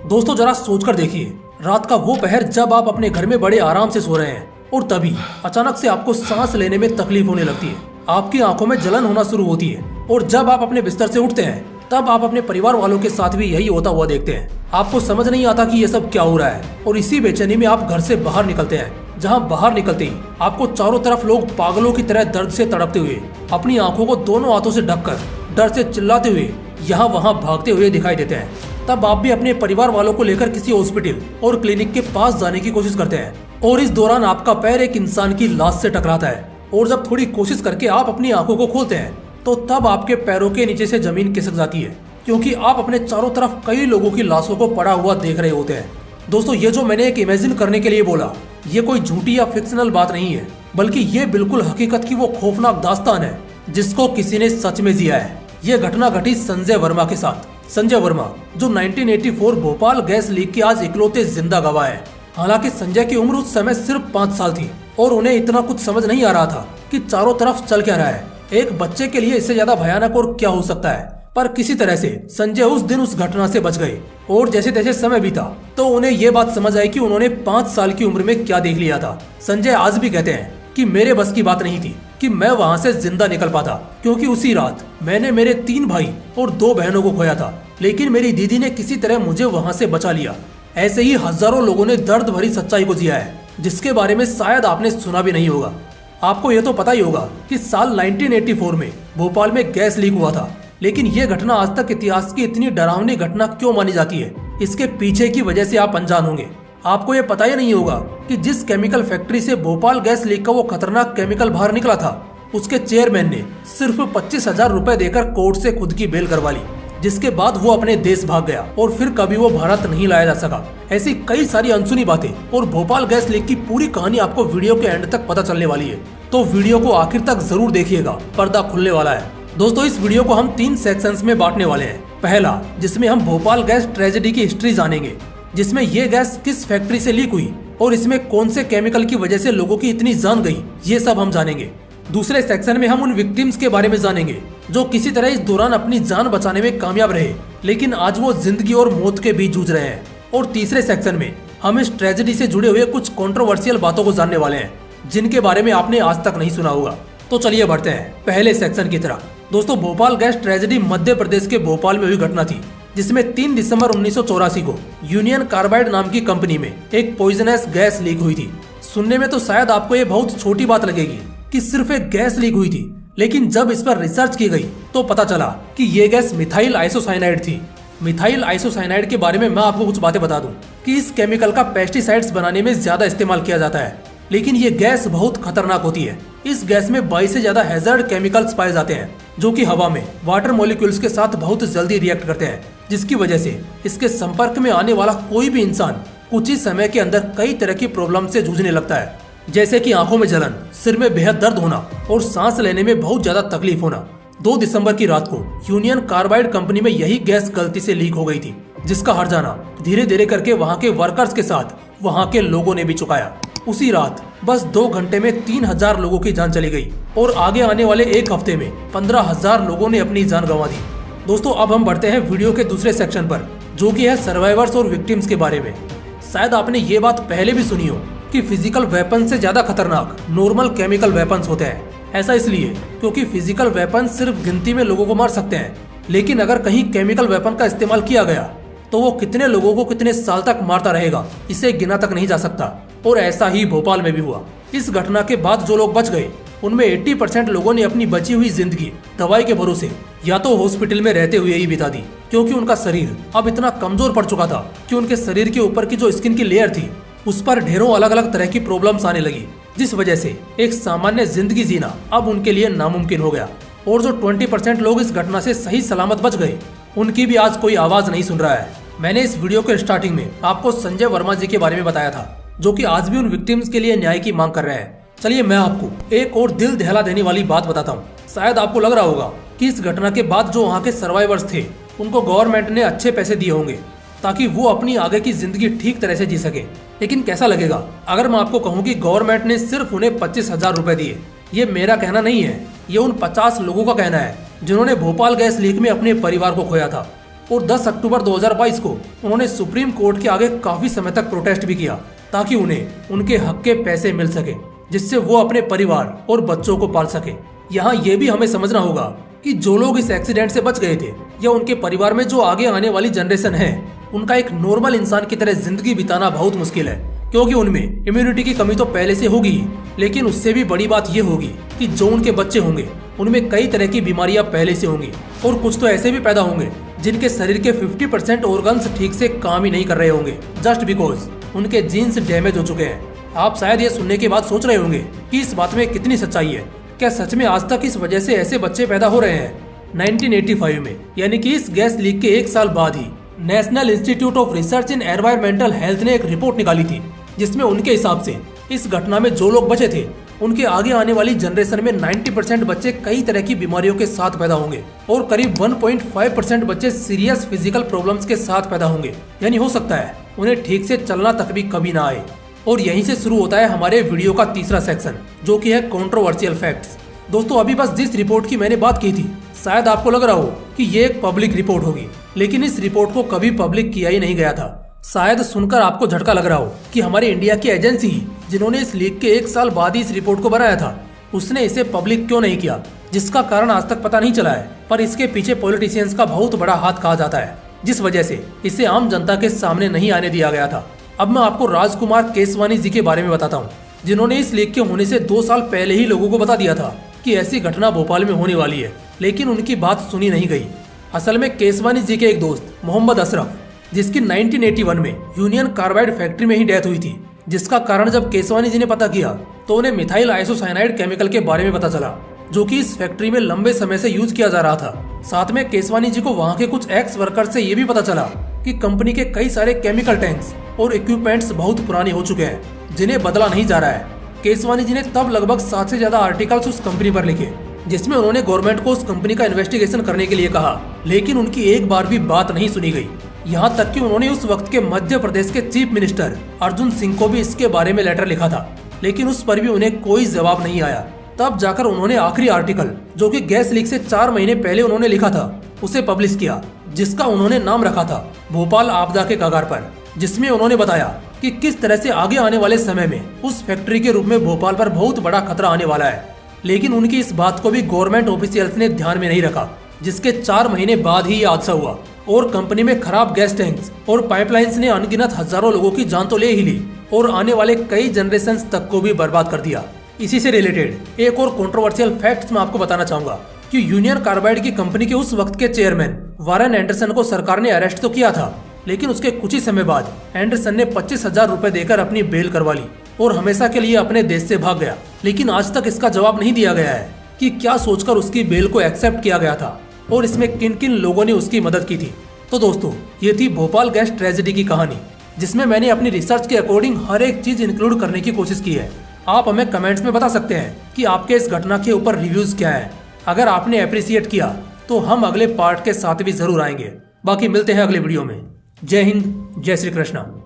दोस्तों जरा सोचकर देखिए, रात का वो पहर जब आप अपने घर में बड़े आराम से सो रहे हैं और तभी अचानक से आपको सांस लेने में तकलीफ होने लगती है, आपकी आंखों में जलन होना शुरू होती है और जब आप अपने बिस्तर से उठते हैं तब आप अपने परिवार वालों के साथ भी यही होता हुआ देखते हैं। आपको समझ नहीं आता कि ये सब क्या हो रहा है और इसी बेचैनी में आप घर से बाहर निकलते हैं, जहां बाहर निकलते ही आपको चारों तरफ लोग पागलों की तरह दर्द से तड़पते हुए अपनी आंखों को दोनों हाथों से ढककर डर से चिल्लाते हुए यहाँ वहाँ भागते हुए दिखाई देते हैं। तब आप भी अपने परिवार वालों को लेकर किसी हॉस्पिटल और क्लिनिक के पास जाने की कोशिश करते हैं और इस दौरान आपका पैर एक इंसान की लाश से टकराता है और जब थोड़ी कोशिश करके आप अपनी आंखों को खोलते हैं तो तब आपके पैरों के नीचे से जमीन खिसक जाती है, क्योंकि आप अपने चारों तरफ कई लोगों की लाशों को पड़ा हुआ देख रहे होते हैं। दोस्तों ये जो मैंने एक इमेजिन करने के लिए बोला, ये कोई झूठी या फिक्शनल बात नहीं है, बल्कि ये बिल्कुल हकीकत की वो खौफनाक दास्तान है जिसको किसी ने सच में जिया है। ये घटना घटी संजय वर्मा के साथ। संजय वर्मा जो 1984 भोपाल गैस लीक के आज इकलौते जिंदा गवाह है। हालांकि संजय की उम्र उस समय सिर्फ 5 साल थी और उन्हें इतना कुछ समझ नहीं आ रहा था कि चारों तरफ चल क्या रहा है। एक बच्चे के लिए इससे ज्यादा भयानक और क्या हो सकता है। पर किसी तरह से संजय उस दिन उस घटना से बच गए और जैसे तैसे समय बीता तो उन्हें ये बात समझ आई कि उन्होंने 5 साल की उम्र में क्या देख लिया था। संजय आज भी कहते हैं कि मेरे बस की बात नहीं थी कि मैं वहां से जिंदा निकल पाता, क्योंकि उसी रात मैंने मेरे 3 भाई और 2 बहनों को खोया था, लेकिन मेरी दीदी ने किसी तरह मुझे वहां से बचा लिया। ऐसे ही हजारों लोगों ने दर्द भरी सच्चाई को जिया है, जिसके बारे में शायद आपने सुना भी नहीं होगा। आपको ये तो पता ही होगा कि साल 1984 में भोपाल में गैस लीक हुआ था, लेकिन ये घटना आज तक इतिहास की इतनी डरावनी घटना क्यों मानी जाती है, इसके पीछे की वजह से आप अनजान होंगे। आपको ये पता ही नहीं होगा कि जिस केमिकल फैक्ट्री से भोपाल गैस लीक का वो खतरनाक केमिकल बाहर निकला था, उसके चेयरमैन ने सिर्फ 25,000 रुपए देकर कोर्ट से खुद की बेल करवा ली, जिसके बाद वो अपने देश भाग गया और फिर कभी वो भारत नहीं लाया जा सका। ऐसी कई सारी अनसुनी बातें और भोपाल गैस लीक की पूरी कहानी आपको वीडियो के एंड तक पता चलने वाली है, तो वीडियो को आखिर तक जरूर देखिएगा, पर्दा खुलने वाला है। दोस्तों इस वीडियो को हम 3 सेक्शंस में बांटने वाले हैं। पहला, जिसमें हम भोपाल गैस ट्रेजेडी की हिस्ट्री जानेंगे, जिसमें ये गैस किस फैक्ट्री से लीक हुई और इसमें कौन से केमिकल की वजह से लोगों की इतनी जान गई, ये सब हम जानेंगे। दूसरे सेक्शन में हम उन विक्टिम्स के बारे में जानेंगे जो किसी तरह इस दौरान अपनी जान बचाने में कामयाब रहे, लेकिन आज वो जिंदगी और मौत के बीच जूझ रहे हैं। और तीसरे सेक्शन में हम इस ट्रेजेडी से जुड़े हुए कुछ कंट्रोवर्शियल बातों को जानने वाले हैं, जिनके बारे में आपने आज तक नहीं सुना होगा। तो चलिए बढ़ते हैं पहले सेक्शन की तरफ। दोस्तों भोपाल गैस ट्रेजेडी मध्य प्रदेश के भोपाल में हुई घटना थी, जिसमें 3 दिसंबर 1984 को यूनियन कार्बाइड नाम की कंपनी में एक पॉइजनस गैस लीक हुई थी। सुनने में तो शायद आपको ये बहुत छोटी बात लगेगी कि सिर्फ एक गैस लीक हुई थी, लेकिन जब इस पर रिसर्च की गई तो पता चला कि ये गैस मिथाइल आइसोसाइनाइड थी। मिथाइल आइसोसाइनाइड के बारे में मैं आपको कुछ बातें बता दूं कि इस केमिकल का पेस्टिसाइड्स बनाने में ज्यादा इस्तेमाल किया जाता है, लेकिन ये गैस बहुत खतरनाक होती है। इस गैस में 22 से ज्यादा हैजर्ड केमिकल्स पाए जाते हैं, जो कि हवा में वाटर मॉलिक्यूल्स के साथ बहुत जल्दी रिएक्ट करते हैं, जिसकी वजह से इसके संपर्क में आने वाला कोई भी इंसान कुछ ही समय के अंदर कई तरह की प्रॉब्लम से जूझने लगता है, जैसे कि आंखों में जलन, सिर में बेहद दर्द होना और सांस लेने में बहुत ज्यादा तकलीफ होना। 2 दिसंबर की रात को यूनियन कार्बाइड कंपनी में यही गैस गलती से लीक हो गई थी, जिसका हर्जाना धीरे धीरे करके वहाँ के वर्कर्स के साथ वहाँ के लोगों ने भी चुकाया। उसी रात बस 2 घंटे में 3000 लोगों की जान चली गई और आगे आने वाले 1 हफ्ते में 15,000 लोगों ने अपनी जान गंवा दी। दोस्तों अब हम बढ़ते हैं वीडियो के दूसरे सेक्शन पर, जो कि है सर्वाइवर्स और विक्टिम्स के बारे में। शायद आपने ये बात पहले भी सुनी हो कि फिजिकल वेपन से ज्यादा खतरनाक नॉर्मल केमिकल वेपन्स होते हैं। ऐसा इसलिए क्योंकि फिजिकल वेपन सिर्फ गिनती में लोगों को मार सकते हैं, लेकिन अगर कहीं केमिकल वेपन का इस्तेमाल किया गया तो वो कितने लोगों को कितने साल तक मारता रहेगा, इसे गिना तक नहीं जा सकता। और ऐसा ही भोपाल में भी हुआ। इस घटना के बाद जो लोग बच गए उनमें 80% लोगों ने अपनी बची हुई जिंदगी दवाई के भरोसे या तो हॉस्पिटल में रहते हुए ही बिता दी, क्योंकि उनका शरीर अब इतना कमजोर पड़ चुका था कि उनके शरीर के ऊपर की जो स्किन की लेयर थी उस पर ढेरों अलग अलग तरह की प्रॉब्लम्स आने लगी, जिस वजह से एक सामान्य जिंदगी जीना अब उनके लिए नामुमकिन हो गया। और जो 20% लोग इस घटना से सही सलामत बच गए, उनकी भी आज कोई आवाज नहीं सुन रहा है। मैंने इस वीडियो के स्टार्टिंग में आपको संजय वर्मा जी के बारे में बताया था, जो कि आज भी उन विक्टिम्स के लिए न्याय की मांग कर रहे हैं। चलिए मैं आपको एक और दिल दहला देने वाली बात बताता हूँ। शायद आपको लग रहा होगा कि इस घटना के बाद जो वहाँ के सर्वाइवर्स थे उनको गवर्नमेंट ने अच्छे पैसे दिए होंगे ताकि वो अपनी आगे की जिंदगी ठीक तरह से जी सके। लेकिन कैसा लगेगा अगर मैं आपको कहूँ कि गवर्नमेंट ने सिर्फ उन्हें 25,000 रुपए दिए। ये मेरा कहना नहीं है, ये उन 50 लोगों का कहना है जिन्होंने भोपाल गैस लीक में अपने परिवार को खोया था। और 10 अक्टूबर 2022 को उन्होंने सुप्रीम कोर्ट के आगे काफी समय तक प्रोटेस्ट भी किया ताकि उन्हें उनके हक के पैसे मिल सके, जिससे वो अपने परिवार और बच्चों को पाल सके। यहाँ ये भी हमें समझना होगा कि जो लोग इस एक्सीडेंट से बच गए थे या उनके परिवार में जो आगे आने वाली जनरेशन है, उनका एक नॉर्मल इंसान की तरह जिंदगी बिताना बहुत मुश्किल है, क्योंकि उनमें इम्यूनिटी की कमी तो पहले से होगी ही, लेकिन उससे भी बड़ी बात ये होगी कि जो उनके बच्चे होंगे उनमें कई तरह की बीमारियां पहले से होंगी और कुछ तो ऐसे भी पैदा होंगे जिनके शरीर के 50% ऑर्गन्स ठीक से काम ही नहीं कर रहे होंगे, जस्ट बिकॉज उनके जीन्स डैमेज हो चुके हैं। आप शायद ये सुनने के बाद सोच रहे होंगे कि इस बात में कितनी सच्चाई है। क्या सच में आज तक इस वजह से ऐसे बच्चे पैदा हो रहे हैं? 1985 में, यानी कि इस गैस लीक के 1 साल बाद ही National Institute of Research in Environmental Health ने एक रिपोर्ट निकाली थी, जिसमें उनके हिसाब से इस घटना में जो लोग बचे थे उनके आगे आने वाली जनरेशन में 90% बच्चे कई तरह की बीमारियों के साथ पैदा होंगे और करीब 1.5% बच्चे सीरियस फिजिकल प्रॉब्लम्स के साथ पैदा होंगे। यानी हो सकता है उन्हें ठीक से चलना तक भी कभी ना आए। और यहीं से शुरू होता है हमारे वीडियो का तीसरा सेक्शन, जो कि है कंट्रोवर्शियल फैक्ट्स। दोस्तों, अभी बस जिस रिपोर्ट की मैंने बात की थी, शायद आपको लग रहा हो कि ये एक पब्लिक रिपोर्ट होगी, लेकिन इस रिपोर्ट को कभी पब्लिक किया ही नहीं गया था। शायद सुनकर आपको झटका लग रहा हो कि हमारे इंडिया की एजेंसी जिन्होंने इस लीक के 1 साल बाद ही इस रिपोर्ट को बनाया था, उसने इसे पब्लिक क्यों नहीं किया, जिसका कारण आज तक पता नहीं चला है। पर इसके पीछे पॉलिटिशियंस का बहुत बड़ा हाथ कहा जाता है, जिस वजह से इसे आम जनता के सामने नहीं आने दिया गया था। अब मैं आपको राजकुमार केसवानी जी के बारे में बताता हूँ, जिन्होंने इस लीक के होने से 2 साल पहले ही लोगों को बता दिया था कि ऐसी घटना भोपाल में होने वाली है, लेकिन उनकी बात सुनी नहीं गई। असल में केसवानी जी के एक दोस्त मोहम्मद अशरफ, जिसकी 1981 में यूनियन कार्बाइड फैक्ट्री में ही डेथ हुई थी, जिसका कारण जब केसवानी जी ने पता किया तो उन्हें मिथाइल आइसोसाइनाइड केमिकल के बारे में पता चला, जो कि इस फैक्ट्री में लंबे समय से यूज किया जा रहा था। साथ में केसवानी जी को वहाँ के कुछ एक्स वर्कर से ये भी पता चला कि कंपनी के कई सारे केमिकल टैंक्स और इक्विपमेंट्स बहुत पुराने हो चुके हैं, जिन्हें बदला नहीं जा रहा है। केसवानी जी ने तब लगभग 7 से ज्यादा आर्टिकल्स उस कंपनी पर लिखे, जिसमें उन्होंने गवर्नमेंट को उस कंपनी का इन्वेस्टिगेशन करने के लिए कहा, लेकिन उनकी एक बार भी बात नहीं सुनी गई। यहाँ तक कि उन्होंने उस वक्त के मध्य प्रदेश के चीफ मिनिस्टर अर्जुन सिंह को भी इसके बारे में लेटर लिखा था, लेकिन उस पर भी उन्हें कोई जवाब नहीं आया। तब जाकर उन्होंने आखिरी आर्टिकल, जो कि गैस लीक से 4 महीने पहले उन्होंने लिखा था, उसे पब्लिश किया, जिसका उन्होंने नाम रखा था भोपाल आपदा के कगार पर, जिसमें उन्होंने बताया कि किस तरह से आगे आने वाले समय में उस फैक्ट्री के रूप में भोपाल पर बहुत बड़ा खतरा आने वाला है। लेकिन उनकी इस बात को भी गवर्नमेंट ऑफिशियल्स ने ध्यान में नहीं रखा, जिसके 4 महीने बाद ही ये हादसा हुआ और कंपनी में खराब गैस टैंक्स और पाइपलाइंस ने अनगिनत हजारों लोगों की जान तो ले ही ली और आने वाले कई जनरेशन तक को भी बर्बाद कर दिया। इसी से रिलेटेड एक और कंट्रोवर्शियल फैक्ट मैं आपको बताना चाहूंगा कि यूनियन कार्बाइड की कंपनी के उस वक्त के चेयरमैन वारेन एंडरसन को सरकार ने अरेस्ट तो किया था, लेकिन उसके कुछ ही समय बाद एंडरसन ने 25,000 रुपए देकर अपनी बेल करवा ली और हमेशा के लिए अपने देश से भाग गया। लेकिन आज तक इसका जवाब नहीं दिया गया है कि क्या सोचकर उसकी बेल को एक्सेप्ट किया गया था और इसमें किन किन लोगों ने उसकी मदद की थी। तो दोस्तों, ये थी भोपाल गैस ट्रेजेडी की कहानी, जिसमें मैंने अपनी रिसर्च के अकॉर्डिंग हर एक चीज इंक्लूड करने की कोशिश की है। आप हमें कमेंट्स में बता सकते हैं कि आपके इस घटना के ऊपर रिव्यूज क्या है। अगर आपने अप्रिशिएट किया तो हम अगले पार्ट के साथ भी जरूर आएंगे। बाकी मिलते हैं अगले वीडियो में। जय हिंद, जय श्री कृष्णा।